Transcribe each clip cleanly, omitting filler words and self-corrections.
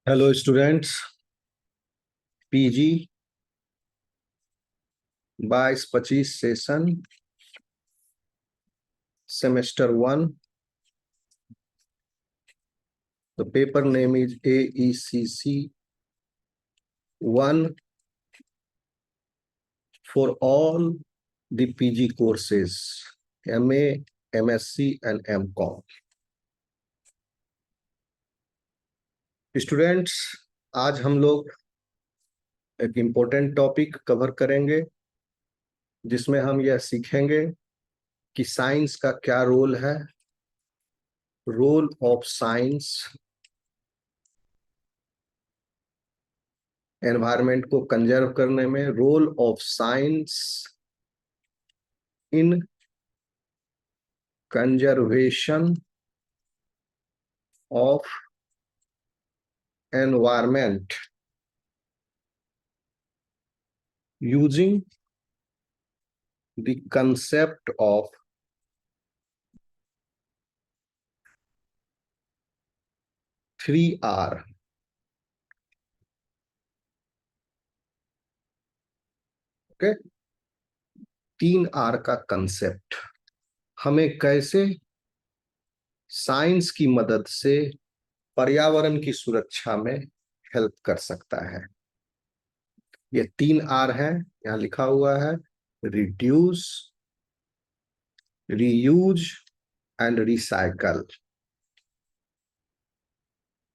Hello students, PG 22-25 session semester 1. The paper name is AECC 1 for all the PG courses MA, MSc and MCOM. Students, आज हम लोग एक important topic cover करेंगे जिसमें हम यह सीखेंगे कि साइंस का क्या रोल है, रोल ऑफ साइंस एनवायरनमेंट को कंजर्व करने में, role of science in conservation of environment using the concept of 3R. Okay, 3R का कंसेप्ट हमें कैसे साइंस की मदद से पर्यावरण की सुरक्षा में हेल्प कर सकता है। ये 3R है, यहां लिखा हुआ है: reduce, reuse and recycle.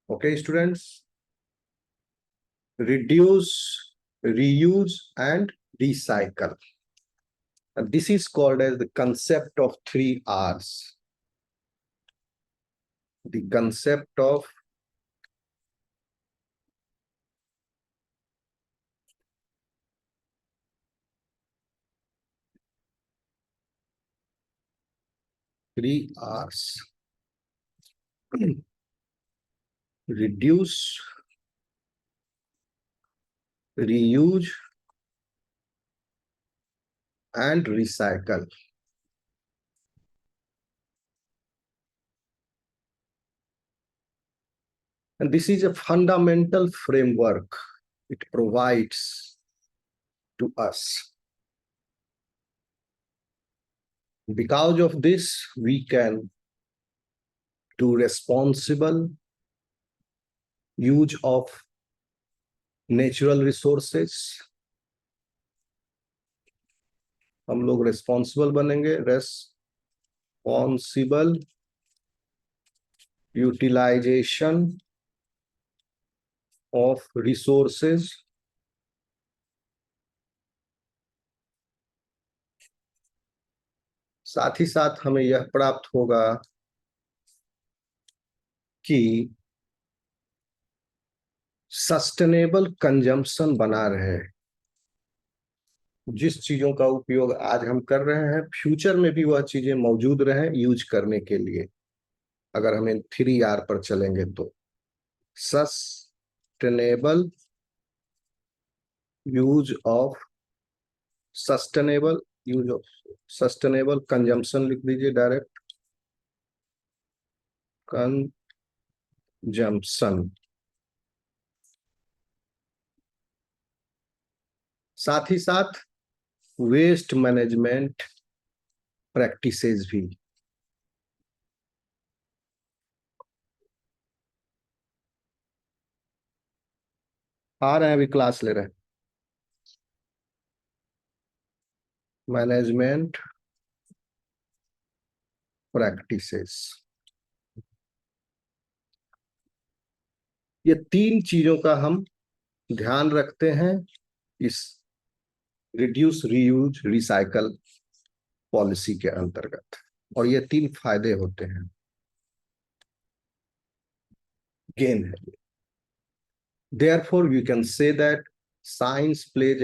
Okay students, reduce, reuse and recycle. And this is called as the concept of 3Rs. The concept of three Rs. Reduce, reuse and recycle. And this is a fundamental framework it provides to us. Because of this, we can do responsible use of natural resources. हम लोग responsible बनेंगे, responsible utilization of resources साथ ही साथ हमें यह प्राप्त होगा कि सस्टेनेबल कंजम्पशन बना रहे। जिस चीजों का उपयोग आज हम कर रहे हैं, फ्यूचर में भी वह चीजें मौजूद रहे यूज करने के लिए। अगर हमें 3R पर चलेंगे तो sustainable use of, sustainable use of, sustainable consumption लिख दीजिए डायरेक्ट, कंजम्पशन। साथ ही साथ वेस्ट मैनेजमेंट प्रैक्टिसेस भी। आ रहे हैं, अभी क्लास ले रहे हैं। मैनेजमेंट प्रैक्टिसेस, ये तीन चीजों का हम ध्यान रखते हैं इस रिड्यूस, रीयूज, रिसाइकल पॉलिसी के अंतर्गत, और ये तीन फायदे होते हैं, गेन है। Therefore, we can say that science plays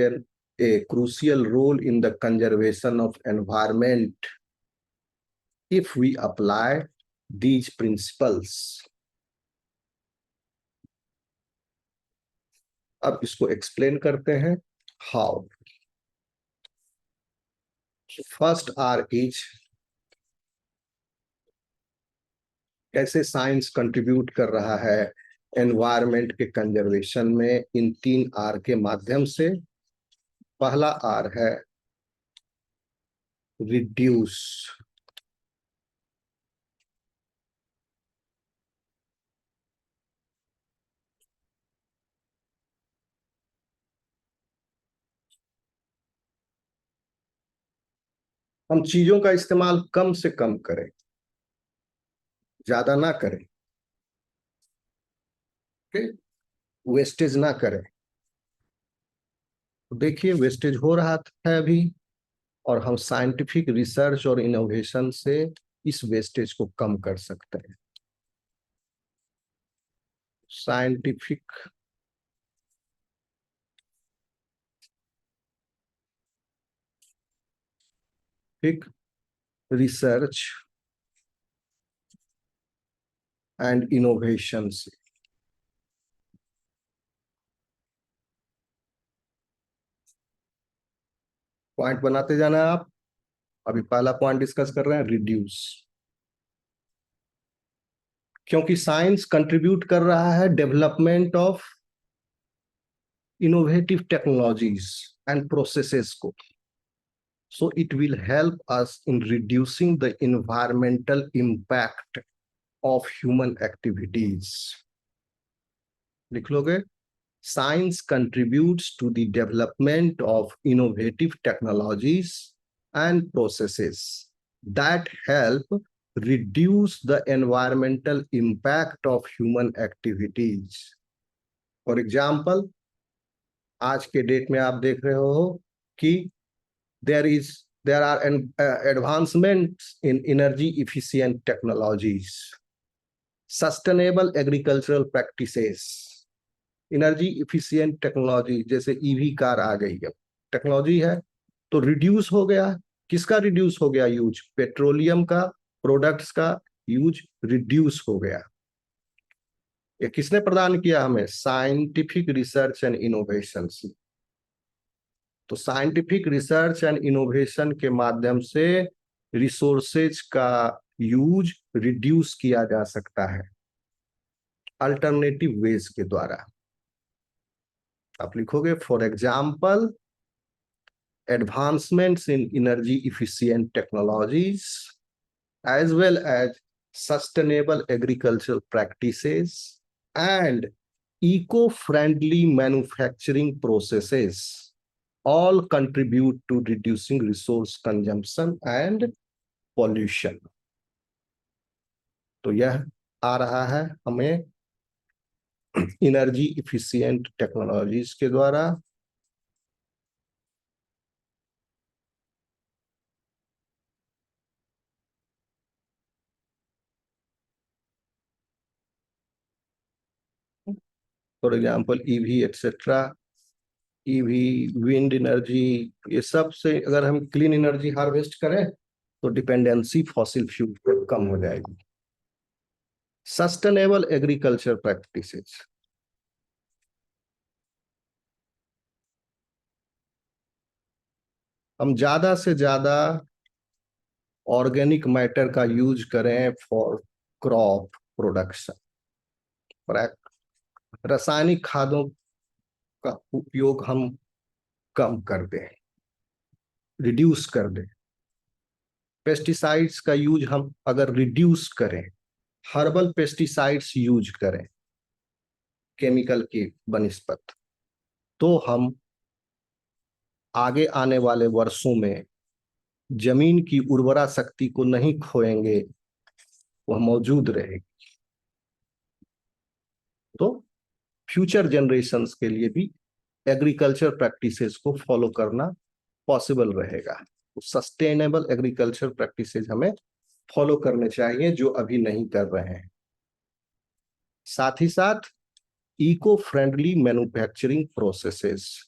a crucial role in the conservation of environment if we apply these principles. अब इसको एक्सप्लेन करते हैं, हाउ। फर्स्ट R इज, कैसे साइंस कंट्रीब्यूट कर रहा है एनवायरमेंट के कंजर्वेशन में इन 3 R के माध्यम से। पहला R है रिड्यूस। हम चीजों का इस्तेमाल कम से कम करें, ज्यादा ना करें, वेस्टेज ना करें। तो देखिए वेस्टेज हो रहा है अभी, और हम साइंटिफिक रिसर्च और इनोवेशन से इस वेस्टेज को कम कर सकते हैं। साइंटिफिक रिसर्च एंड इनोवेशन से। पॉइंट बनाते जाना है आप। अभी पहला पॉइंट डिस्कस कर रहे हैं, रिड्यूस। क्योंकि साइंस कंट्रीब्यूट कर रहा है development of innovative technologies and processes को, so it will help us in reducing the environmental impact of human activities. लिख लोगे, science contributes to the development of innovative technologies and processes that help reduce the environmental impact of human activities. For example, आज के date में आप देख रहे हो कि there are advancements in energy efficient technologies, sustainable agricultural practices, energy efficient technology, जैसे EV car आ गई है, टेक्नोलॉजी है। तो रिड्यूस हो गया, किसका रिड्यूस हो गया यूज? पेट्रोलियम का, प्रोडक्ट्स का यूज रिड्यूस हो गया। ये किसने प्रदान किया हमें? Scientific research and innovation. तो साइंटिफिक रिसर्च एंड इनोवेशन के माध्यम से रिसोर्सेज का यूज रिड्यूस किया जा सकता है अल्टरनेटिव वेज के द्वारा। आप लिखोगे for example advancements in energy efficient technologies as well as sustainable agricultural practices and eco-friendly manufacturing processes all contribute to reducing resource consumption and pollution. तो यह आ रहा है हमें एनर्जी इफिशिएंट टेक्नोलॉजीज के द्वारा। For example EV etcetera, EV, wind energy, ये सब से अगर हम क्लीन एनर्जी हार्वेस्ट करें तो डिपेंडेंसी फॉसिल फ्यूल पर कम हो जाएगी। सस्टेनेबल एग्रीकल्चर प्रैक्टिसेस, हम ज्यादा से ज्यादा ऑर्गेनिक मैटर का यूज करें फॉर क्रॉप प्रोडक्शन। रासायनिक खादों का उपयोग हम कम कर दें, रिड्यूस कर दें। पेस्टिसाइड्स का यूज हम अगर रिड्यूस करें, हर्बल पेस्टिसाइड्स यूज करें केमिकल की बनिस्पत, तो हम आगे आने वाले वर्षों में जमीन की उर्वरा शक्ति को नहीं खोएंगे, वह मौजूद रहेगी। तो फ्यूचर जनरेशंस के लिए भी एग्रीकल्चर प्रैक्टिसेस को फॉलो करना पॉसिबल रहेगा। तो सस्टेनेबल एग्रीकल्चर प्रैक्टिसेस हमें फॉलो करने चाहिए जो अभी नहीं कर रहे हैं। साथ ही साथ इको फ्रेंडली मैन्युफैक्चरिंग प्रोसेसेस,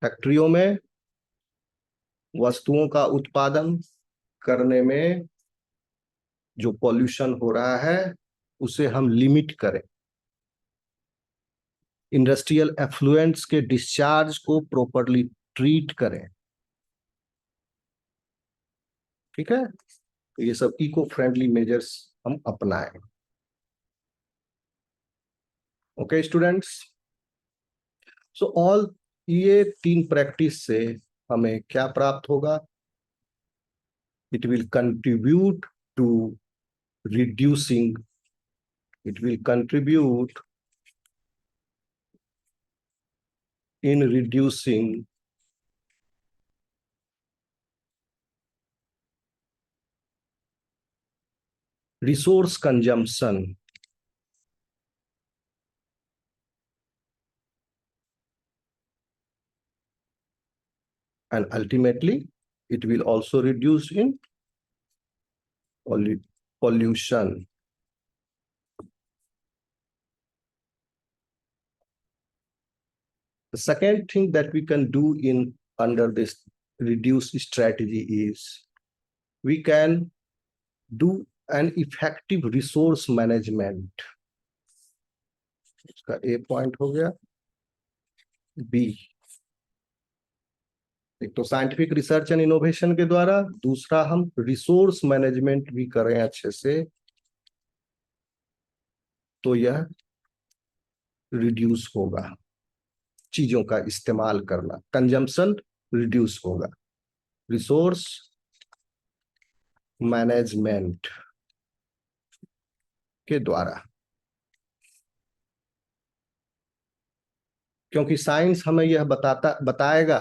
फैक्ट्रियों में वस्तुओं का उत्पादन करने में जो पॉल्यूशन हो रहा है उसे हम लिमिट करें। इंडस्ट्रियल एफ्लुएंट्स के डिस्चार्ज को प्रॉपरली ट्रीट करें। ठीक है, तो ये सब इको फ्रेंडली मेजर्स हम अपनाएं। ओके स्टूडेंट्स, सो ऑल ये 3 प्रैक्टिस से हमें क्या प्राप्त होगा? It will contribute to reducing, it will contribute in reducing resource consumption and ultimately it will also reduce in pollution. The second thing that we can do in under this reduce strategy is we can do an effective resource management. इसका A point हो गया। B, एक तो scientific research and innovation के द्वारा, दूसरा हम resource management भी करें अच्छे से, तो यह रिड्यूस होगा। चीजों का इस्तेमाल करना, कंजम्पशन रिड्यूस होगा रिसोर्स मैनेजमेंट के द्वारा। क्योंकि साइंस हमें यह बताएगा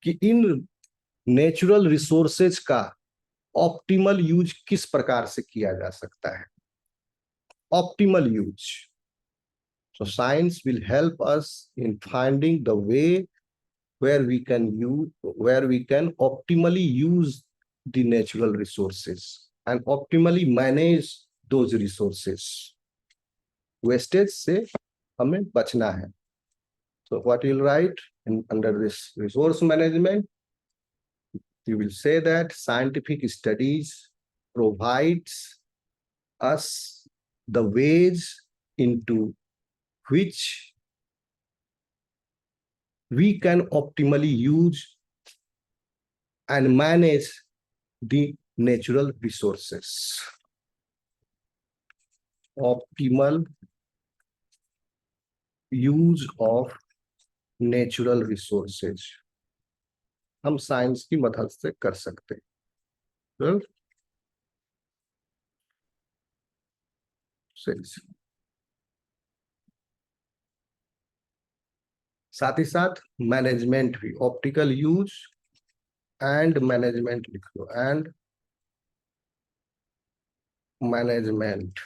कि इन नेचुरल रिसोर्सेज का ऑप्टिमल यूज किस प्रकार से किया जा सकता है। Optimal use, so science will help us in finding the way where we can optimally use the natural resources and optimally manage those resources. Wastage से हमें बचना है। So what you'll write under this resource management, you will say that scientific studies provides us the ways into which we can optimally use and manage the natural resources. Optimal use of natural resources हम science की मदद से कर सकते हैं। साथ ही साथ मैनेजमेंट भी, ऑप्टिकल यूज एंड मैनेजमेंट लिख लो, एंड मैनेजमेंट।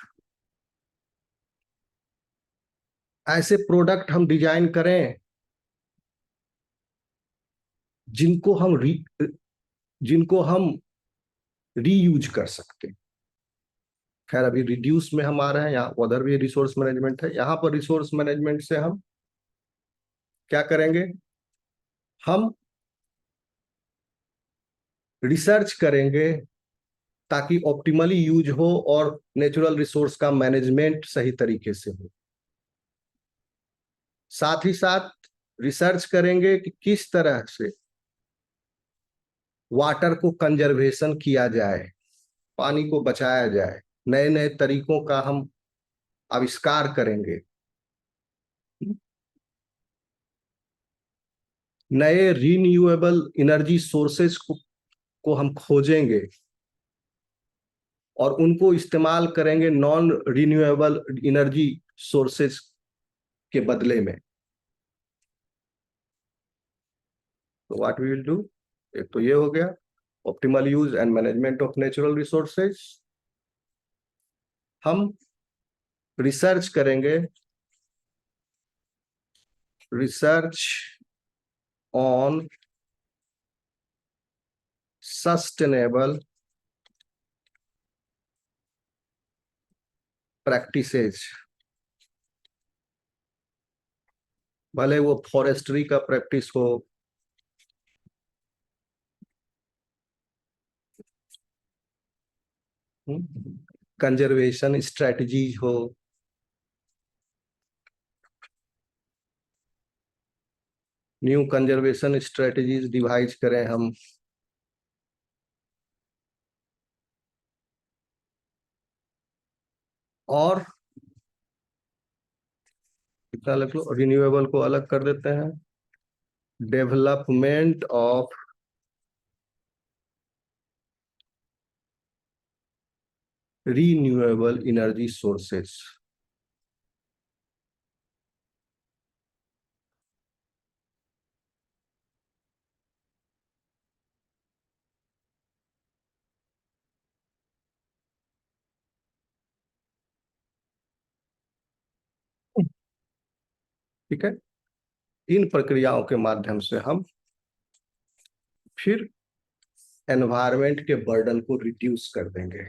ऐसे प्रोडक्ट हम डिजाइन करें जिनको हम रीयूज कर सकते हैं। खैर अभी रिड्यूस में हम आ रहे हैं, यहाँ उधर भी रिसोर्स मैनेजमेंट है। यहाँ पर रिसोर्स मैनेजमेंट से हम क्या करेंगे? हम रिसर्च करेंगे ताकि ऑप्टिमली यूज हो और नेचुरल रिसोर्स का मैनेजमेंट सही तरीके से हो। साथ ही साथ रिसर्च करेंगे कि किस तरह से वाटर को कंजर्वेशन किया जाए, पानी को बचाया जाए। नए नए तरीकों का हम आविष्कार करेंगे, नए रिन्यूएबल एनर्जी सोर्सेज को हम खोजेंगे और उनको इस्तेमाल करेंगे नॉन रिन्यूएबल एनर्जी सोर्सेज के बदले में। तो व्हाट वी विल डू, एक तो ये हो गया optimal use and management of natural resources. हम रिसर्च करेंगे, रिसर्च ऑन सस्टेनेबल प्रैक्टिसेज, भले वो फॉरेस्ट्री का प्रैक्टिस हो, कंजर्वेशन स्ट्रेटजीज हो, न्यू कंजर्वेशन स्ट्रेटजीज डिवाइज करें हम, और कितना लिख लो, रिन्यूएबल को अलग कर देते हैं, development of renewable energy sources. ठीक है, इन प्रक्रियाओं के माध्यम से हम फिर एनवायरमेंट के बर्डन को रिड्यूस कर देंगे।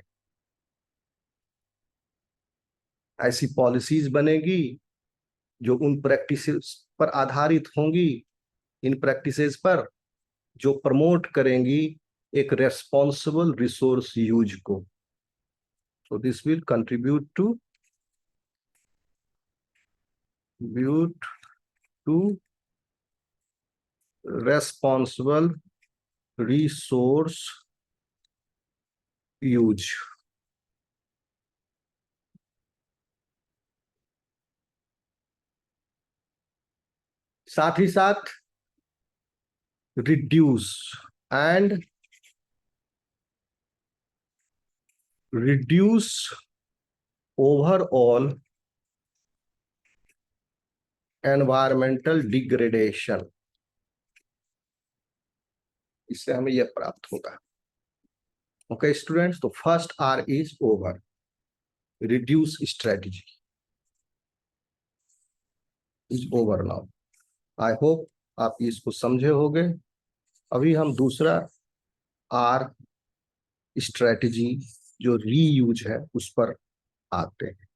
ऐसी पॉलिसीज बनेगी जो उन प्रैक्टिसेस पर आधारित होंगी, इन प्रैक्टिसेस पर जो प्रमोट करेंगी एक रेस्पॉन्सिबल रिसोर्स यूज को। So this will contribute to responsible resource use. साथ ही साथ reduce and reduce overall environmental degradation, इससे हमें यह प्राप्त होगा। ओके स्टूडेंट्स, तो first R is over, reduce strategy is over now. I hope आप इसको समझे होंगे। अभी हम दूसरा आर स्ट्रेटजी जो रीयूज है उस पर आते हैं।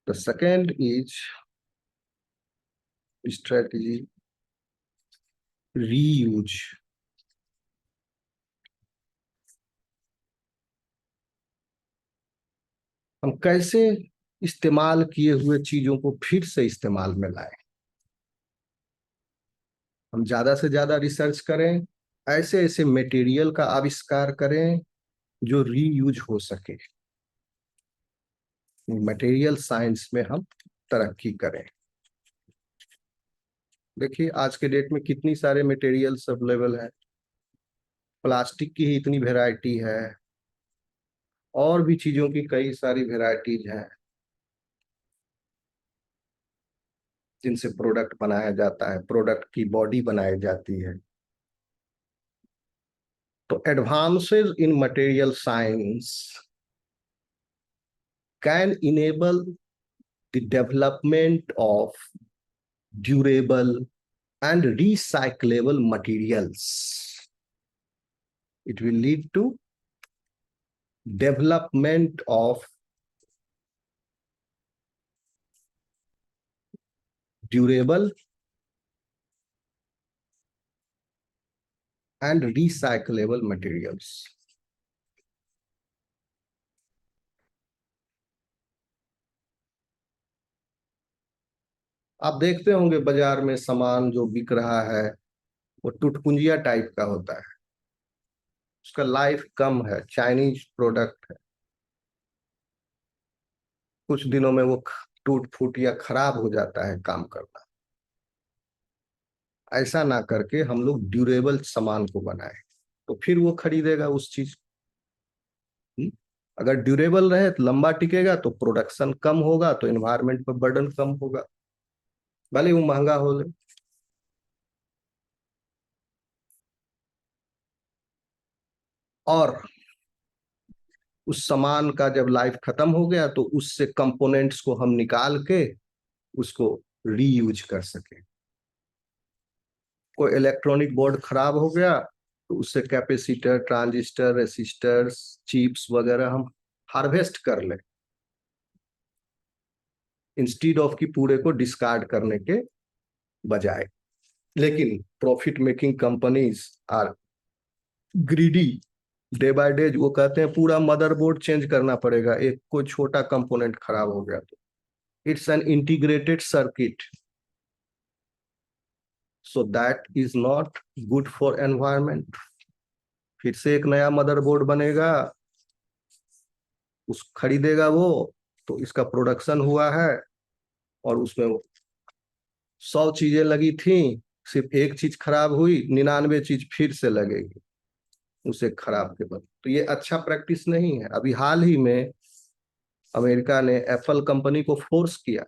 The second is strategy reuse. हम कैसे इस्तेमाल किए हुए चीजों को फिर से इस्तेमाल में लाएं। हम ज्यादा से ज्यादा रिसर्च करें, ऐसे ऐसे मटेरियल का आविष्कार करें जो रीयूज हो सके। मटेरियल साइंस में हम तरक्की करें। देखिए आज के डेट में कितनी सारे मटेरियल्स अवेलेबल है, प्लास्टिक की ही इतनी वेराइटी है, और भी चीजों की कई सारी वेराइटीज हैं जिनसे प्रोडक्ट बनाया जाता है, प्रोडक्ट की बॉडी बनाई जाती है। तो advances in material science can enable the development of durable and recyclable materials. It will lead to development of durable and recyclable materials. आप देखते होंगे बाजार में सामान जो बिक रहा है वो टुटपुंजिया टाइप का होता है, उसका लाइफ कम है, चाइनीज प्रोडक्ट है, कुछ दिनों में वो टूट फूट या खराब हो जाता है काम करना। ऐसा ना करके हम लोग ड्यूरेबल सामान को बनाए तो फिर वो खरीदेगा उस चीज। अगर ड्यूरेबल रहे तो लंबा टिकेगा, तो प्रोडक्शन कम होगा, तो एनवायरमेंट पर बर्डन कम होगा, भले वो महंगा हो ले। और उस सामान का जब लाइफ खत्म हो गया तो उससे कंपोनेंट्स को हम निकाल के उसको रीयूज कर सके। कोई इलेक्ट्रॉनिक बोर्ड खराब हो गया तो उससे कैपेसिटर, ट्रांजिस्टर, रेसिस्टर्स, चिप्स वगैरह हम हार्वेस्ट कर ले, इंस्टीड ऑफ की पूरे को डिस्कार्ड करने के बजाय। लेकिन profit making companies are greedy, day by day वो कहते हैं पूरा मदरबोर्ड चेंज करना पड़ेगा, एक कोई छोटा कंपोनेंट खराब हो गया तो। It's an integrated circuit, so that is not good for environment. फिर से एक नया मदरबोर्ड बनेगा, उस खरीदेगा वो, तो इसका प्रोडक्शन हुआ है और उसमें 100 चीजें लगी थी, सिर्फ एक चीज खराब हुई, 99 चीज फिर से लगेगी उसे खराब के बाद। तो ये अच्छा प्रैक्टिस नहीं है। अभी हाल ही में अमेरिका ने एप्पल कंपनी को फोर्स किया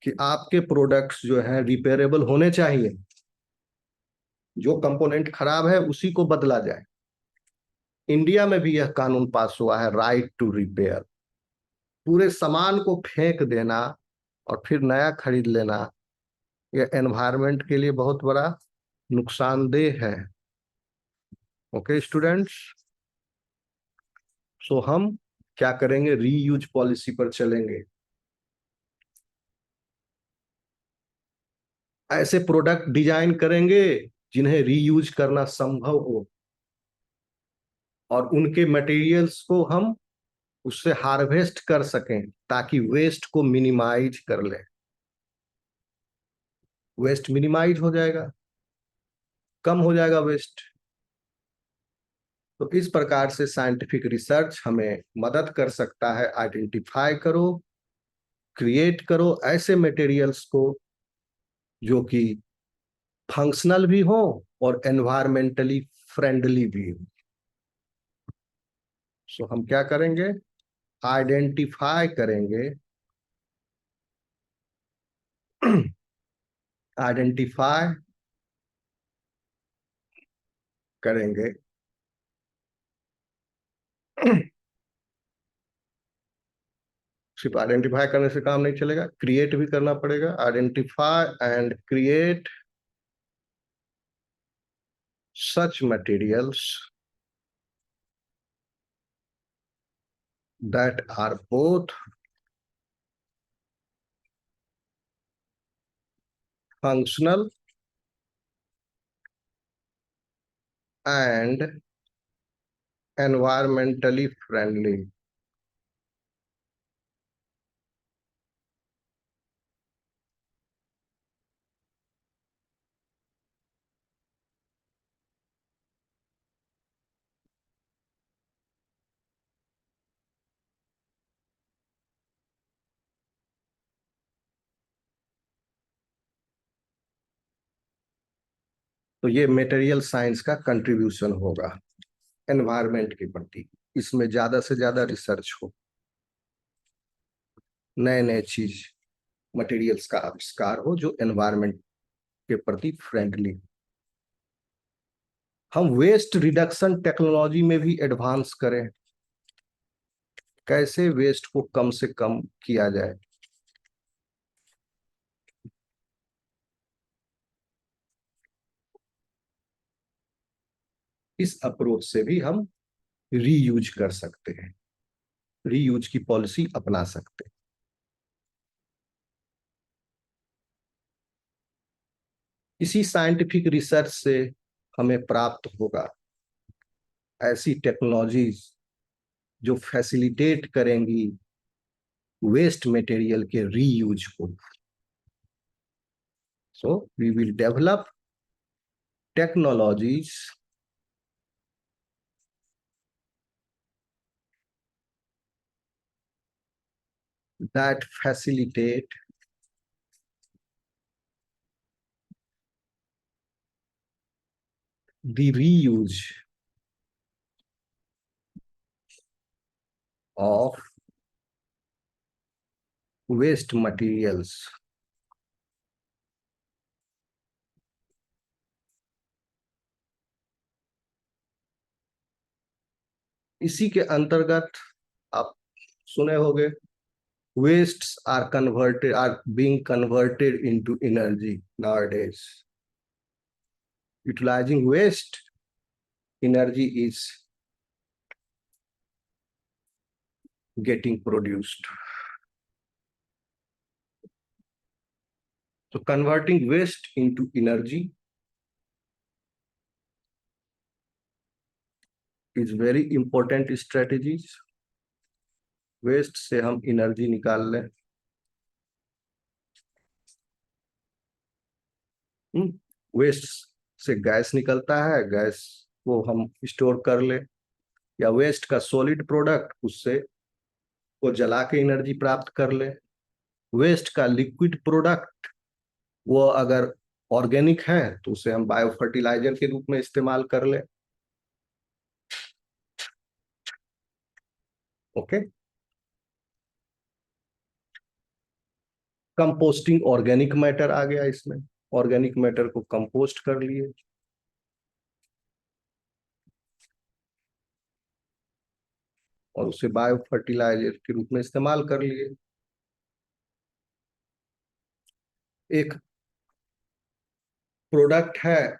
कि आपके प्रोडक्ट्स जो हैं रिपेयरेबल होने चाहिए, जो कंपोनेंट खराब है उसी को बदला जाए। इंडिया में भी यह कानून पास हुआ है, राइट टू रिपेयर। पूरे सामान को फेंक देना और फिर नया खरीद लेना, यह एनवायरनमेंट के लिए बहुत बड़ा नुकसानदेह है। ओके स्टूडेंट्स, सो हम क्या करेंगे, रीयूज पॉलिसी पर चलेंगे। ऐसे प्रोडक्ट डिजाइन करेंगे जिन्हें रीयूज करना संभव हो, और उनके मटेरियल्स को हम उससे हार्वेस्ट कर सकें ताकि वेस्ट को मिनिमाइज कर लें। वेस्ट मिनिमाइज हो जाएगा, कम हो जाएगा वेस्ट। तो इस प्रकार से साइंटिफिक रिसर्च हमें मदद कर सकता है। आइडेंटिफाई करो, क्रिएट करो ऐसे मटेरियल्स को जो कि फंक्शनल भी हो और एनवायरमेंटली फ्रेंडली भी हो। सो हम क्या करेंगे, आइडेंटिफाई करेंगे, आइडेंटिफाई करेंगे, सिर्फ आइडेंटिफाई करने से काम नहीं चलेगा, क्रिएट भी करना पड़ेगा। Identify and create such materials that are both functional and environmentally friendly। तो ये मटेरियल साइंस का कंट्रीब्यूशन होगा एनवायरमेंट के प्रति। इसमें ज्यादा से ज्यादा रिसर्च हो, नए नए चीज मटेरियल्स का आविष्कार हो जो एनवायरमेंट के प्रति फ्रेंडली। हम वेस्ट रिडक्शन टेक्नोलॉजी में भी एडवांस करें, कैसे वेस्ट को कम से कम किया जाए। इस अप्रोच से भी हम रीयूज कर सकते हैं, रीयूज की पॉलिसी अपना सकते हैं। इसी साइंटिफिक रिसर्च से हमें प्राप्त होगा ऐसी टेक्नोलॉजीज जो फैसिलिटेट करेंगी वेस्ट मटेरियल के रीयूज को। So we will develop technologies that facilitate the reuse of waste materials। इसी के अंतर्गत आप सुने होंगे, wastes are being converted into energy nowadays। Utilizing waste energy is getting produced। So converting waste into energy is very important strategies. Waste से हम energy निकाल लें। वेस्ट से गैस निकलता है, गैस को हम स्टोर कर ले, या वेस्ट का सॉलिड प्रोडक्ट उससे वो जला के एनर्जी प्राप्त कर ले। वेस्ट का लिक्विड प्रोडक्ट वो अगर ऑर्गेनिक है तो उसे हम बायो फर्टिलाइजर के रूप में इस्तेमाल कर ले। ओके। कंपोस्टिंग ऑर्गेनिक मैटर आ गया इसमें, ऑर्गेनिक मैटर को कंपोस्ट कर लिए। और उसे बायो फर्टिलाइजर के रूप में इस्तेमाल कर लिए। एक प्रोडक्ट है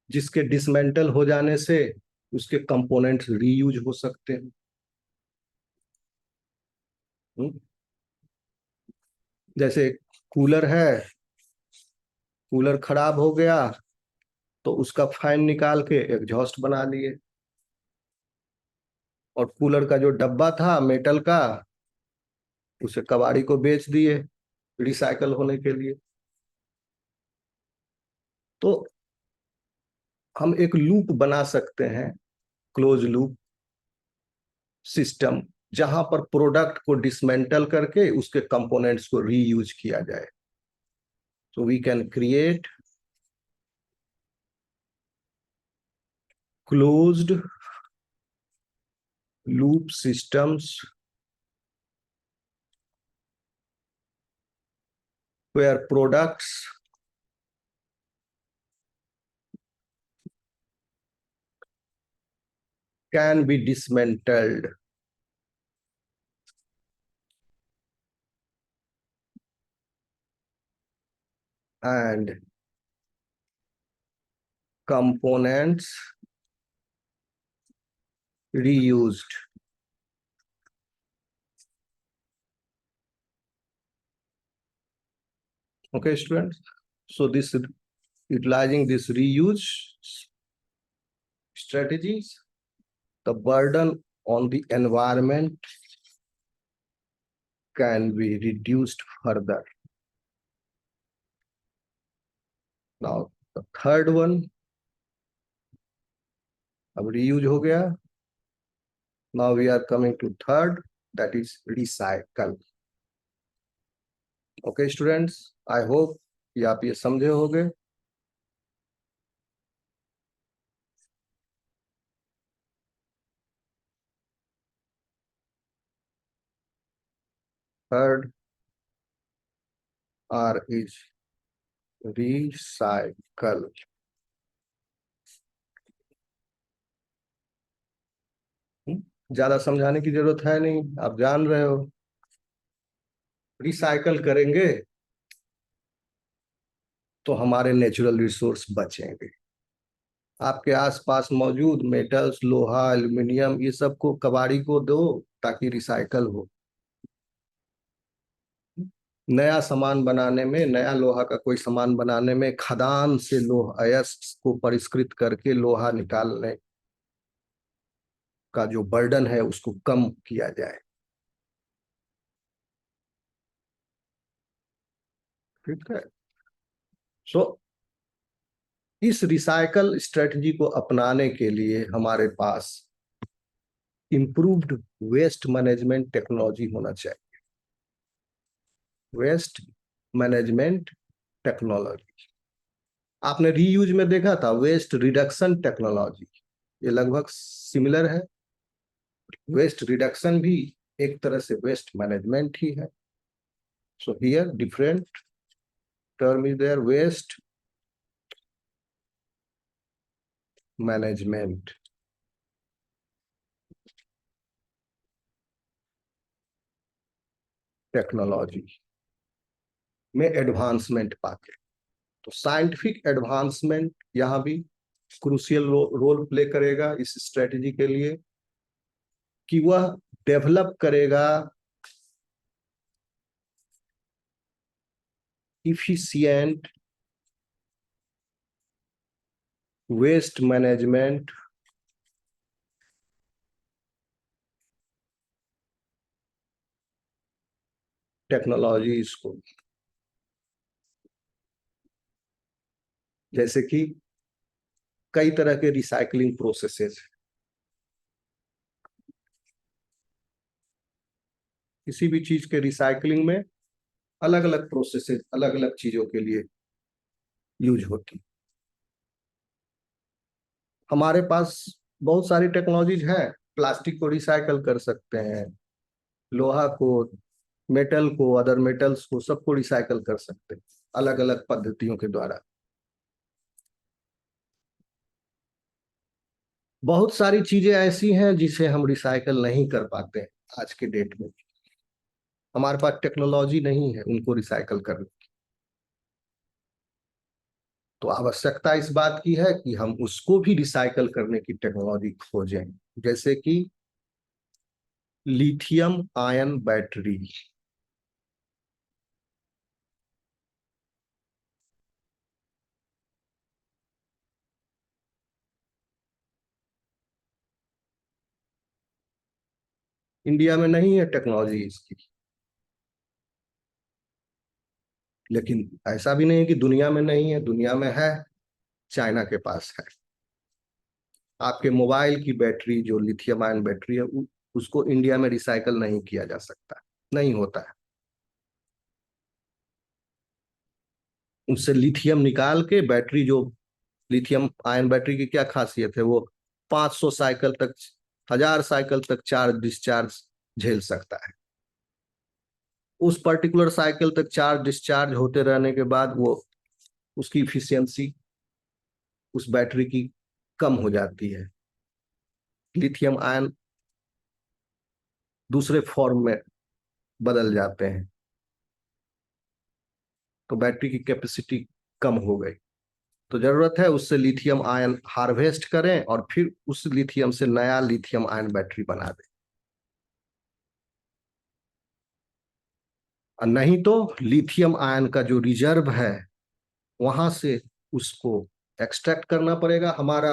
जिसके डिसमेंटल हो जाने से उसके कंपोनेंट्स रीयूज हो सकते हैं। जैसे कूलर है, कूलर खराब हो गया तो उसका फैन निकाल के एग्जॉस्ट बना लिए, और कूलर का जो डब्बा था मेटल का उसे कबाड़ी को बेच दिए रिसाइकल होने के लिए। तो हम एक लूप बना सकते हैं, क्लोज लूप सिस्टम, जहां पर प्रोडक्ट को डिसमेंटल करके उसके कंपोनेंट्स को रीयूज किया जाए। So we can create closed loop systems where products can be dismantled and components reused. Okay, students. So this utilizing this reuse strategies, the burden on the environment can be reduced further. Now the third one, अब reuse हो गया. Now we are coming to third, that is recycle. Okay, students, I hope ये आप ये समझे होंगे. Third R is recycle. ज्यादा समझाने की जरूरत है नहीं, आप जान रहे हो। रिसाइकल करेंगे तो हमारे नेचुरल रिसोर्स बचेंगे। आपके आसपास मौजूद मेटल्स, लोहा, एल्युमिनियम, ये सब को कबाड़ी को दो ताकि रिसाइकल हो। नया सामान बनाने में, नया लोहा का कोई सामान बनाने में खदान से लोह अयस्क को परिष्कृत करके लोहा निकालने का जो बर्डन है उसको कम किया जाए। ठीक है। सो इस रिसाइकल स्ट्रेटजी को अपनाने के लिए हमारे पास इंप्रूव्ड वेस्ट मैनेजमेंट टेक्नोलॉजी होना चाहिए। वेस्ट मैनेजमेंट टेक्नोलॉजी आपने रीयूज में देखा था, वेस्ट रिडक्शन टेक्नोलॉजी, ये लगभग सिमिलर है। वेस्ट रिडक्शन भी एक तरह से वेस्ट मैनेजमेंट ही है। So here different term is there, waste management technology में एडवांसमेंट पाके, तो साइंटिफिक एडवांसमेंट यहां भी क्रूशियल रोल प्ले करेगा इस स्ट्रेटेजी के लिए, कि वह डेवलप करेगा इफिशिएंट वेस्ट मैनेजमेंट टेक्नोलॉजीज को, जैसे कि कई तरह के रिसाइकलिंग प्रोसेसेस, किसी भी चीज के रिसाइकलिंग में अलग अलग प्रोसेसेस अलग अलग चीजों के लिए यूज होती। हमारे पास बहुत सारी टेक्नोलॉजीज हैं। प्लास्टिक को रिसाइकल कर सकते हैं, लोहा को, मेटल को, अदर मेटल्स को, सबको रिसाइकल कर सकते हैं अलग अलग पद्धतियों के द्वारा। बहुत सारी चीजें ऐसी हैं जिसे हम रिसाइकल नहीं कर पाते हैं आज के डेट में। हमारे पास टेक्नोलॉजी नहीं है उनको रिसाइकल करने। तो आवश्यकता इस बात की है कि हम उसको भी रिसाइकल करने की टेक्नोलॉजी खोजें, जैसे कि लिथियम आयन बैटरी। इंडिया में नहीं है टेक्नोलॉजी इसकी, लेकिन ऐसा भी नहीं है कि दुनिया में नहीं है, दुनिया में है। चाइना के पास है। आपके मोबाइल की बैटरी जो लिथियम आयन बैटरी है, उसको इंडिया में रिसाइकल नहीं किया जा सकता, नहीं होता है। उससे लिथियम निकाल के बैटरी जो, लिथियम आयन बैटरी की क्या खासियत है, वो 500 साइकिल तक, 1000 साइकिल तक चार्ज डिस्चार्ज झेल सकता है। उस पर्टिकुलर साइकिल तक चार्ज डिस्चार्ज होते रहने के बाद वो, उसकी इफिशियंसी उस बैटरी की कम हो जाती है। लिथियम आयन दूसरे फॉर्म में बदल जाते हैं, तो बैटरी की कैपेसिटी कम हो गई। तो जरूरत है उससे लिथियम आयन हार्वेस्ट करें और फिर उस लिथियम से नया लिथियम आयन बैटरी बना दें। और नहीं तो लिथियम आयन का जो रिजर्व है वहां से उसको एक्सट्रैक्ट करना पड़ेगा, हमारा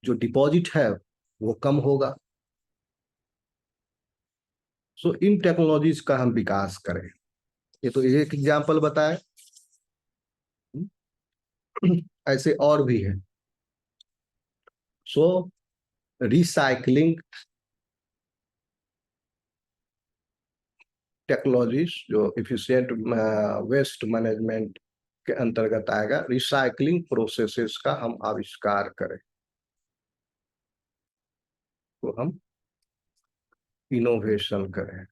जो डिपॉजिट है वो कम होगा। सो इन टेक्नोलॉजीज का हम विकास करें। ये तो एक एग्जाम्पल बताए, ऐसे और भी है। सो रिसाइकलिंग टेक्नोलॉजीज जो इफिशिएंट वेस्ट मैनेजमेंट के अंतर्गत आएगा, रिसाइकलिंग प्रोसेसेस का हम आविष्कार करें, तो हम इनोवेशन करें।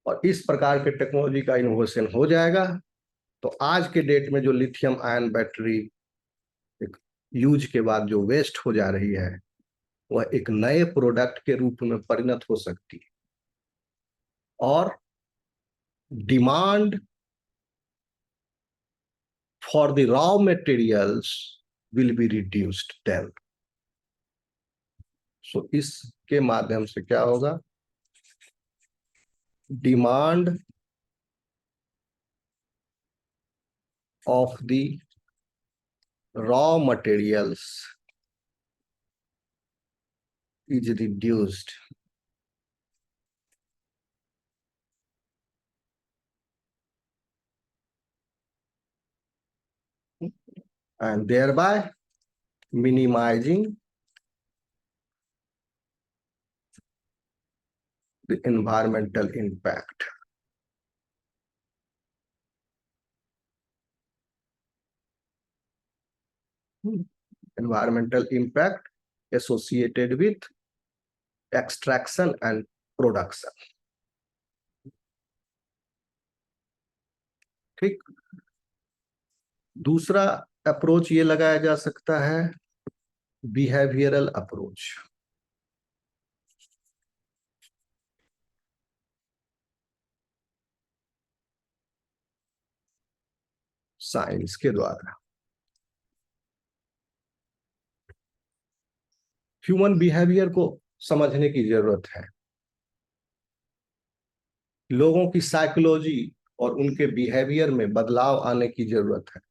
और इस प्रकार के टेक्नोलॉजी का इनोवेशन हो जाएगा तो आज के डेट में जो लिथियम आयन बैटरी एक यूज के बाद जो वेस्ट हो जा रही है, वह एक नए प्रोडक्ट के रूप में परिणत हो सकती है और demand for the raw materials will be reduced then. So इसके माध्यम से क्या होगा, demand of the raw materials is reduced and thereby minimizing the environmental impact. Environmental impact associated with extraction and production. ठीक। दूसरा अप्रोच ये लगाया जा सकता है, बिहेवियरल अप्रोच, साइंस के द्वारा। ह्यूमन बिहेवियर को समझने की जरूरत है, लोगों की साइकोलॉजी और उनके बिहेवियर में बदलाव आने की जरूरत है।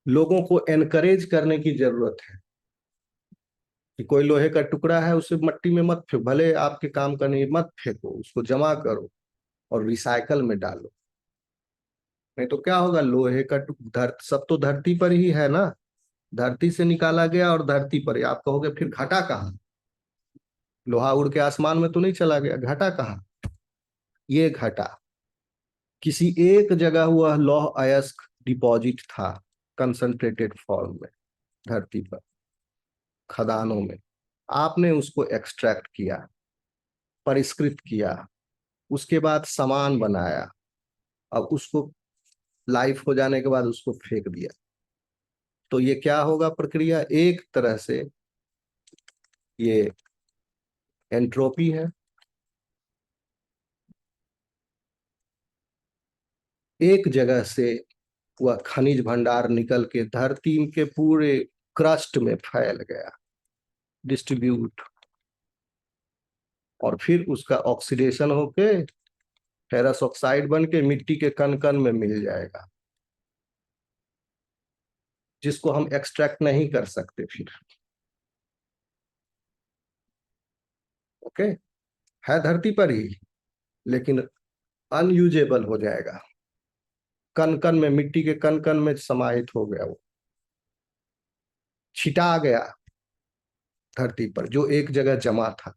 लोगों को एनकरेज करने की जरूरत है कि कोई लोहे का टुकड़ा है उसे मिट्टी में मत फेंको, भले आपके काम का नहीं, मत फेंको, उसको जमा करो और रिसाइकल में डालो। नहीं तो क्या होगा, लोहे का सब तो धरती पर ही है ना, धरती से निकाला गया और धरती पर ही। आप कहोगे फिर घटा कहाँ, लोहा उड़ के आसमान में तो नहीं चला गया, घटा कहाँ? ये घटा किसी एक जगह हुआ लौह अयस्क डिपॉजिट था, कंसंट्रेटेड फॉर्म में, धरती पर खदानों में। आपने उसको एक्सट्रैक्ट किया, परिष्कृत किया, उसके बाद सामान बनाया, अब उसको लाइफ हो जाने के बाद उसको फेंक दिया। तो ये क्या होगा प्रक्रिया, एक तरह से ये एंट्रोपी है। एक जगह से वह खनिज भंडार निकल के धरती के पूरे क्रस्ट में फैल गया, डिस्ट्रीब्यूट, और फिर उसका ऑक्सीडेशन होके फेरस ऑक्साइड बन के मिट्टी के कण कण में मिल जाएगा, जिसको हम एक्सट्रैक्ट नहीं कर सकते फिर। ओके, है धरती पर ही, लेकिन अनयूजेबल हो जाएगा, कण कण में, मिट्टी के कण कण में समाहित हो गया, वो छिटा गया धरती पर, जो एक जगह जमा था।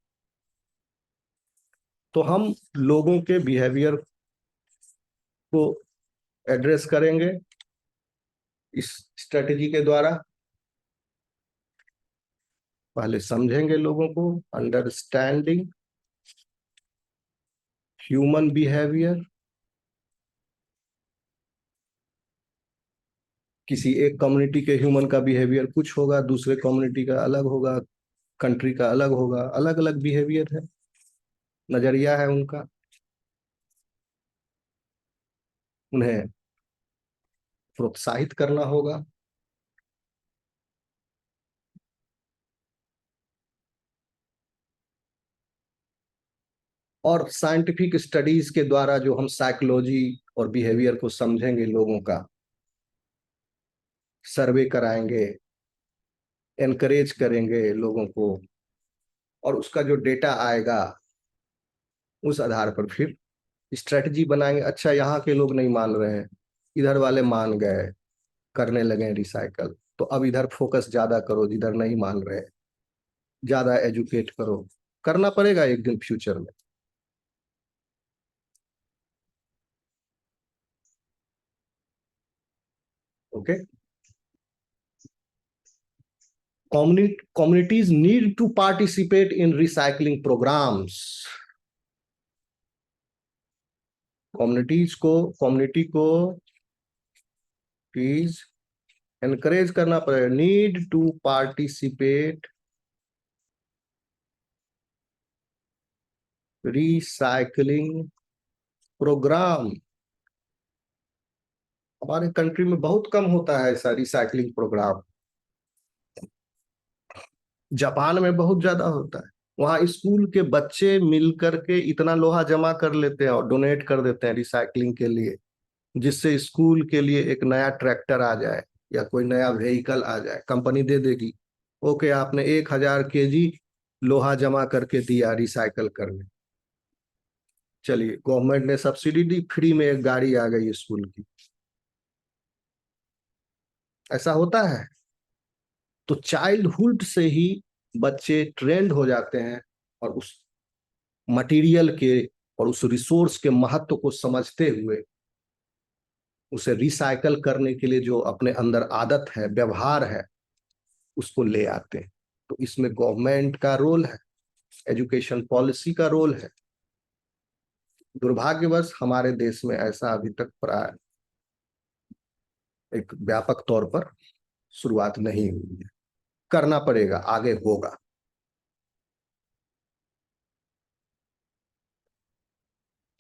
तो हम लोगों के बिहेवियर को एड्रेस करेंगे इस स्ट्रेटेजी के द्वारा। पहले समझेंगे लोगों को, अंडरस्टैंडिंग ह्यूमन बिहेवियर। किसी एक कम्युनिटी के ह्यूमन का बिहेवियर कुछ होगा, दूसरे कम्युनिटी का अलग होगा, कंट्री का अलग होगा, अलग अलग बिहेवियर है, नजरिया है उनका। उन्हें प्रोत्साहित करना होगा। और साइंटिफिक स्टडीज के द्वारा जो हम साइकोलॉजी और बिहेवियर को समझेंगे, लोगों का सर्वे कराएंगे, एनकरेज करेंगे लोगों को, और उसका जो डेटा आएगा उस आधार पर फिर स्ट्रेटजी बनाएंगे। अच्छा, यहाँ के लोग नहीं मान रहे हैं, इधर वाले मान गए, करने लगे रिसाइकल, तो अब इधर फोकस ज्यादा करो, जिधर नहीं मान रहे, ज्यादा एजुकेट करो। करना पड़ेगा एक दिन फ्यूचर में। Okay, communities need to participate in recycling programs। Community को प्लीज एनकरेज करना पड़ेगा, need to participate recycling program. हमारे कंट्री में बहुत कम होता है ऐसा रिसाइकलिंग प्रोग्राम, जापान में बहुत ज्यादा होता है। वहाँ स्कूल के बच्चे मिलकर के इतना लोहा जमा कर लेते हैं और डोनेट कर देते हैं रिसाइकलिंग के लिए, जिससे स्कूल के लिए एक नया ट्रैक्टर आ जाए या कोई नया व्हीकल आ जाए, कंपनी दे देगी। ओके, आपने 1000 kg लोहा जमा करके दिया रिसाइकल करने, चलिए गवर्नमेंट ने सब्सिडी दी, फ्री में एक गाड़ी आ गई स्कूल की। ऐसा होता है। तो चाइल्डहुड से ही बच्चे ट्रेंड हो जाते हैं, और उस मटेरियल के और उस रिसोर्स के महत्व को समझते हुए उसे रिसाइकल करने के लिए जो अपने अंदर आदत है, व्यवहार है, उसको ले आते हैं। तो इसमें गवर्नमेंट का रोल है, एजुकेशन पॉलिसी का रोल है। दुर्भाग्यवश हमारे देश में ऐसा अभी तक प्राय एक व्यापक तौर पर शुरुआत नहीं हुई है। करना पड़ेगा, आगे होगा।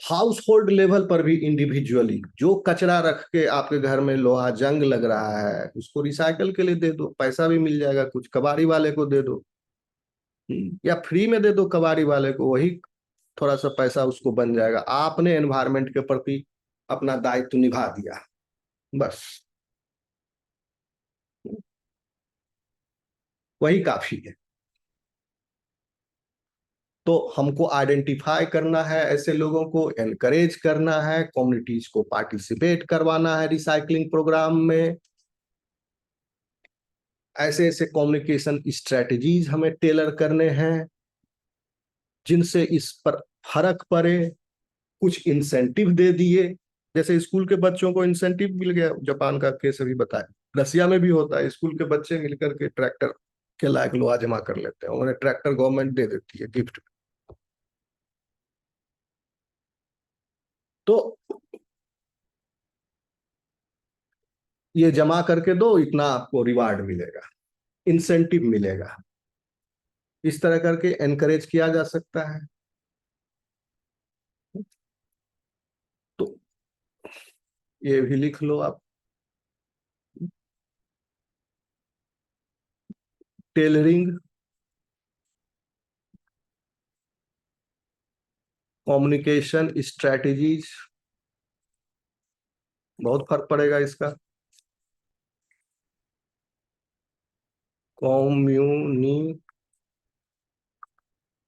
हाउस होल्ड लेवल पर भी इंडिविजुअली जो कचरा रख के आपके घर में लोहा जंग लग रहा है, उसको रिसाइकल के लिए दे दो, पैसा भी मिल जाएगा, कुछ कबाड़ी वाले को दे दो। या फ्री में दे दो कबाड़ी वाले को, वही थोड़ा सा पैसा उसको बन जाएगा। आपने एनवायरमेंट के प्रति अपना दायित्व निभा दिया, बस। वही काफी है। तो हमको आइडेंटिफाई करना है, ऐसे लोगों को एनकरेज करना है, कम्युनिटीज को पार्टिसिपेट करवाना है रिसाइकलिंग प्रोग्राम में। ऐसे ऐसे कम्युनिकेशन स्ट्रेटजीज हमें टेलर करने हैं जिनसे इस पर फर्क पड़े। कुछ इंसेंटिव दे दिए, जैसे स्कूल के बच्चों को इंसेंटिव मिल गया, जापान का केस अभी बताया, रसिया में भी होता है, स्कूल के बच्चे मिलकर के ट्रैक्टर के लायक लोहा जमा कर लेते हैं, उन्हें ट्रैक्टर गवर्नमेंट दे देती है गिफ्ट। तो ये जमा करके दो, इतना आपको रिवार्ड मिलेगा, इंसेंटिव मिलेगा। इस तरह करके एनकरेज किया जा सकता है। तो ये भी लिख लो आप। टेलरिंग, कम्युनिकेशन स्ट्रेटजीज, बहुत फर्क पड़ेगा इसका। कम्युनी,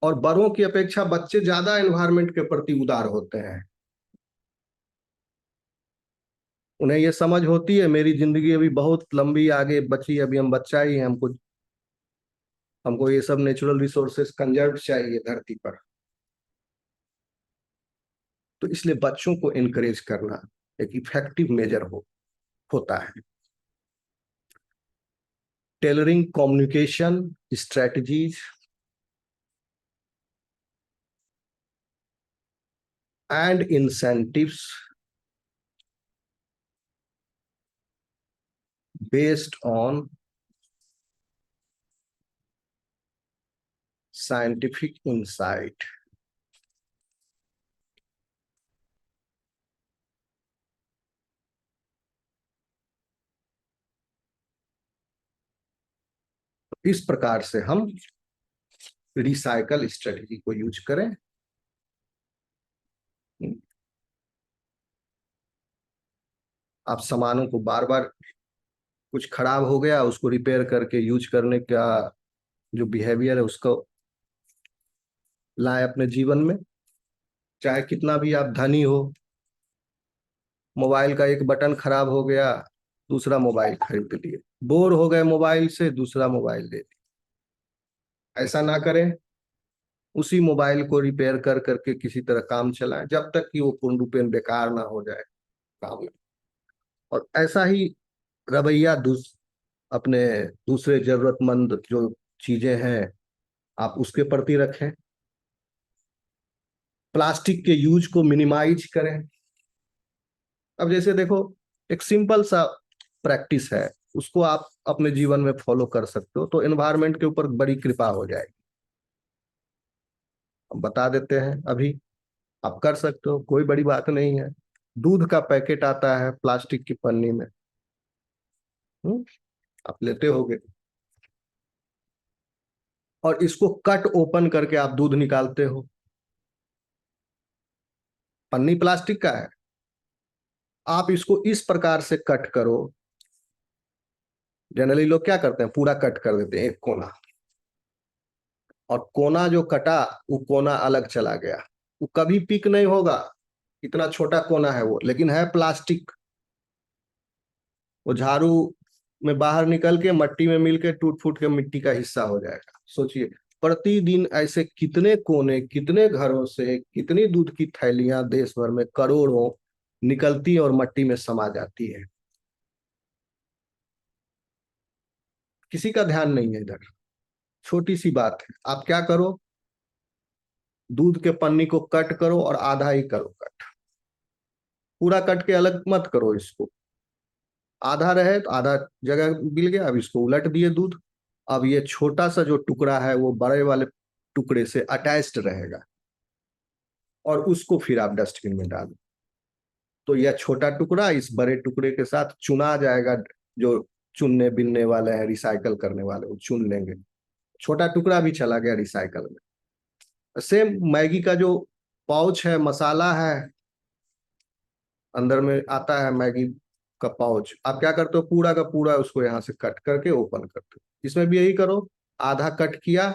और बड़ों की अपेक्षा बच्चे ज्यादा एनवायरनमेंट के प्रति उदार होते हैं। उन्हें ये समझ होती है मेरी जिंदगी अभी बहुत लंबी आगे बची, अभी हम बच्चा ही हैं, हमको हमको ये सब नेचुरल रिसोर्सेस कंजर्व चाहिए धरती पर। तो इसलिए बच्चों को इनकरेज करना एक इफेक्टिव मेजर होता है। Tailoring communication strategies and incentives based on scientific insight. इस प्रकार से हम रिसाइकल स्ट्रेटजी को यूज करें। आप सामानों को बार बार, कुछ खराब हो गया उसको रिपेयर करके यूज करने का जो बिहेवियर है उसको लाए अपने जीवन में। चाहे कितना भी आप धनी हो, मोबाइल का एक बटन खराब हो गया, दूसरा मोबाइल खरीद लिए, बोर हो गए मोबाइल से, दूसरा मोबाइल ले लिया। ऐसा ना करें, उसी मोबाइल को रिपेयर कर करके किसी तरह काम चलाएं जब तक कि वो पूर्ण रूपेण बेकार ना हो जाए काम में। और ऐसा ही रवैया अपने दूसरे जरूरतमंद जो चीजें हैं आप उसके प्रति रखें। प्लास्टिक के यूज को मिनिमाइज करें। अब जैसे देखो, एक सिंपल सा प्रैक्टिस है, उसको आप अपने जीवन में फॉलो कर सकते हो तो एनवायरनमेंट के ऊपर बड़ी कृपा हो जाएगी। हम बता देते हैं अभी, आप कर सकते हो, कोई बड़ी बात नहीं है। दूध का पैकेट आता है प्लास्टिक की पन्नी में, हम्म, आप लेते होगे, और इसको कट ओपन करके आप दूध निकालते हो। पन्नी प्लास्टिक का है, आप इसको इस प्रकार से कट करो। जनरली लोग क्या करते हैं, पूरा कट कर देते हैं एक कोना, और कोना जो कटा वो कोना अलग चला गया, वो कभी पिक नहीं होगा, इतना छोटा कोना है वो, लेकिन है प्लास्टिक। वो झाड़ू में बाहर निकल के मट्टी में मिल के टूट फूट के मिट्टी का हिस्सा हो जाएगा। सोचिए, प्रतिदिन ऐसे कितने कोने, कितने घरों से कितनी दूध की थैलियां देश भर में करोड़ों निकलती और मट्टी में समा जाती है। किसी का ध्यान नहीं है इधर। छोटी सी बात है, आप क्या करो, दूध के पन्नी को कट करो और आधा ही करो कट, पूरा कट के अलग मत करो इसको। आधा रहे तो आधा जगह मिल गया, अब इसको उलट दिए दूध। अब ये छोटा सा जो टुकड़ा है वो बड़े वाले टुकड़े से अटैच्ड रहेगा, और उसको फिर आप डस्टबिन में डालो। तो यह छोटा टुकड़ा इस बड़े टुकड़े के साथ चुना जाएगा। जो चुनने बिनने वाले हैं, रिसाइकल करने वाले, वो चुन लेंगे, छोटा टुकड़ा भी चला गया रिसाइकल में। सेम मैगी का जो पाउच है, मसाला है, अंदर में आता है मैगी का पाउच, आप क्या करते हो, पूरा का पूरा उसको यहाँ से कट करके ओपन करते हो, इसमें भी यही करो। आधा कट किया,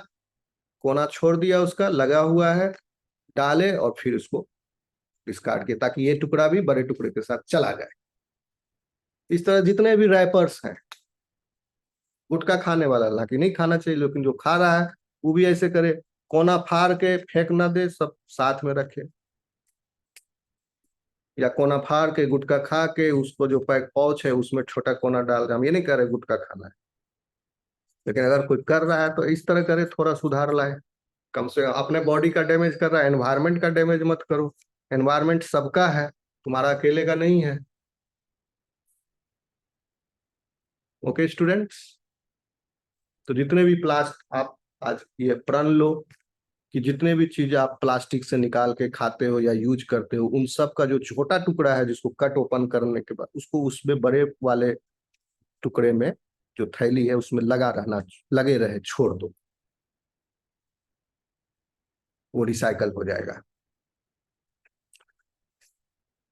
कोना छोड़ दिया, उसका लगा हुआ है, डाले और फिर उसको डिस्कार्ड किया, ताकि ये टुकड़ा भी बड़े टुकड़े के साथ चला जाए। इस तरह जितने भी रैपर्स हैं, गुटखा खाने वाला, हालांकि नहीं खाना चाहिए, लेकिन जो खा रहा है वो भी ऐसे करे, कोना फाड़ के फेंक ना दे, सब साथ में रखे, या कोना फाड़ के गुटखा खा के उसको जो पैक पाउच है उसमें छोटा कोना डाल के, हम ये नहीं कह रहे गुटखा खाना है, लेकिन अगर कोई कर रहा है तो इस तरह करे, थोड़ा सुधार लाए। कम से कम अपने बॉडी का डैमेज कर रहा है, एनवायरमेंट का डैमेज मत करो। एनवायरमेंट सबका है, तुम्हारा अकेले का नहीं है। ओके स्टूडेंट्स, तो जितने भी प्लास्ट आप आज ये प्रण लो कि जितने भी चीज आप प्लास्टिक से निकाल के खाते हो या यूज करते हो, उन सब का जो छोटा टुकड़ा है जिसको कट ओपन करने के बाद उसको उसमें बड़े वाले टुकड़े में, जो थैली है उसमें लगे रहे, छोड़ दो, वो रिसाइकल हो जाएगा।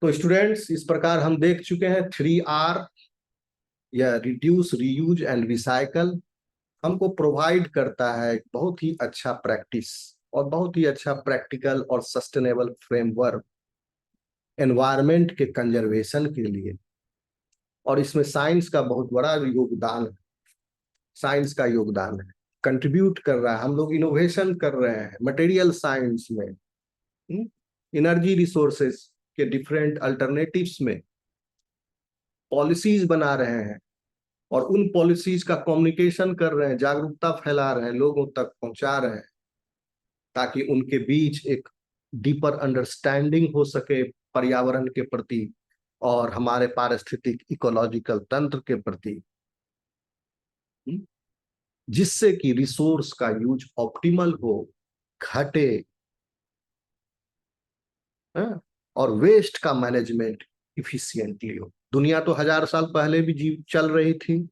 तो स्टूडेंट्स, इस प्रकार हम देख चुके हैं 3R या रिड्यूस, रीयूज एंड रिसाइकल हमको प्रोवाइड करता है एक बहुत ही अच्छा प्रैक्टिस और बहुत ही अच्छा प्रैक्टिकल और सस्टेनेबल फ्रेमवर्क एनवायरमेंट के कंजर्वेशन के लिए। और इसमें साइंस का बहुत बड़ा योगदान है, साइंस का योगदान है, कंट्रीब्यूट कर रहा है। हम लोग इनोवेशन कर रहे हैं मटेरियल साइंस में, एनर्जी रिसोर्सेस के डिफरेंट अल्टरनेटिव्स में पॉलिसीज बना रहे हैं, और उन पॉलिसीज का कम्युनिकेशन कर रहे हैं, जागरूकता फैला रहे हैं, लोगों तक पहुंचा रहे हैं, ताकि उनके बीच एक डीपर अंडरस्टैंडिंग हो सके पर्यावरण के प्रति और हमारे पारिस्थितिक इकोलॉजिकल तंत्र के प्रति, जिससे कि रिसोर्स का यूज ऑप्टिमल हो, घटे, और वेस्ट का मैनेजमेंट इफिशिएंटली हो। दुनिया तो 1000 साल पहले भी जीव चल रही थी,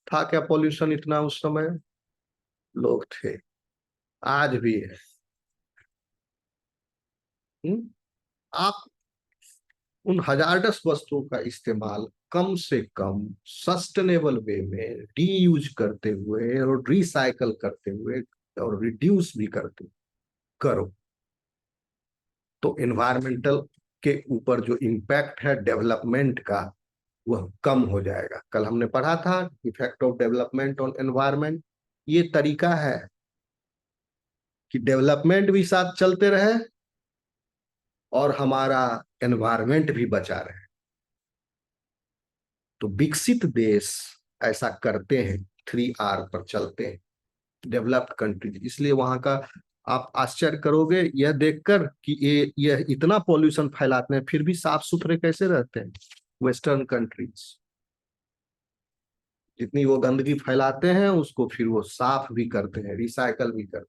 था क्या पॉल्यूशन इतना उस समय? लोग थे, आज भी है। आप उन हजारदस वस्तुओं का इस्तेमाल कम से कम सस्टेनेबल वे में रीयूज करते हुए और रिसाइकल करते हुए और रिड्यूस भी करते करो, तो एनवायरमेंटल के ऊपर जो इम्पैक्ट है डेवलपमेंट का, वह कम हो जाएगा। कल हमने पढ़ा था effect of development on environment. ये तरीका है कि डेवलपमेंट भी साथ चलते रहे और हमारा एनवायरमेंट भी बचा रहे। तो विकसित देश ऐसा करते हैं, 3R पर चलते हैं, डेवलप्ड कंट्रीज। इसलिए वहां का आप आश्चर्य करोगे यह देखकर कि यह इतना पॉल्यूशन फैलाते हैं फिर भी साफ सुथरे कैसे रहते हैं। वेस्टर्न कंट्रीज जितनी वो गंदगी फैलाते हैं उसको फिर वो साफ भी करते हैं, रिसाइकल भी करते हैं।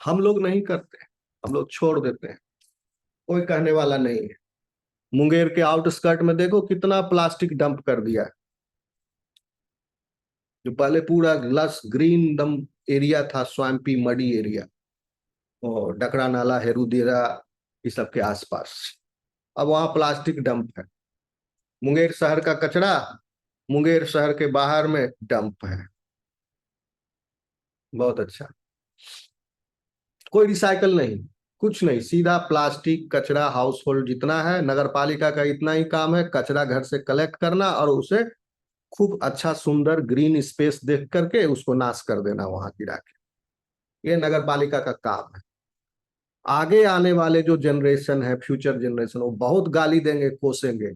हम लोग नहीं करते, हम लोग छोड़ देते हैं, कोई कहने वाला नहीं है। मुंगेर के आउटस्कर्ट में देखो कितना प्लास्टिक डंप कर दिया है। जो पहले पूरा लस ग्रीन दम एरिया था, स्वैम्पी मडी एरिया, और डकरा नाला, हेरुदेरा, इस सब के आसपास, अब वहां प्लास्टिक डंप है। मुंगेर शहर का कचरा मुंगेर शहर के बाहर में डंप है। बहुत अच्छा, कोई रिसाइकल नहीं, कुछ नहीं, सीधा प्लास्टिक कचरा। हाउस होल्ड जितना है, नगर पालिका का इतना ही काम है, कचरा घर से कलेक्ट करना और उसे खूब अच्छा सुंदर ग्रीन स्पेस देख करके उसको नाश कर देना वहां गिरा के। ये नगर पालिका का काम है। आगे आने वाले जो जनरेशन है, फ्यूचर जनरेशन, वो बहुत गाली देंगे, कोसेंगे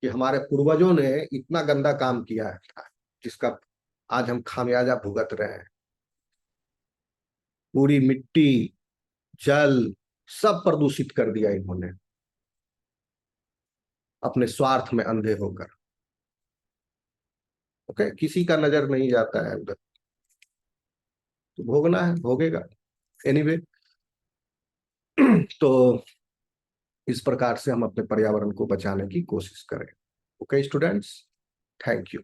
कि हमारे पूर्वजों ने इतना गंदा काम किया है, जिसका आज हम खामियाजा भुगत रहे हैं। पूरी मिट्टी, जल, सब प्रदूषित कर दिया इन्होंने अपने स्वार्थ में अंधे होकर। ओके, किसी का नजर नहीं जाता है उधर, तो भोगना है, भोगेगा। एनीवे तो इस प्रकार से हम अपने पर्यावरण को बचाने की कोशिश करें। Okay students, thank you.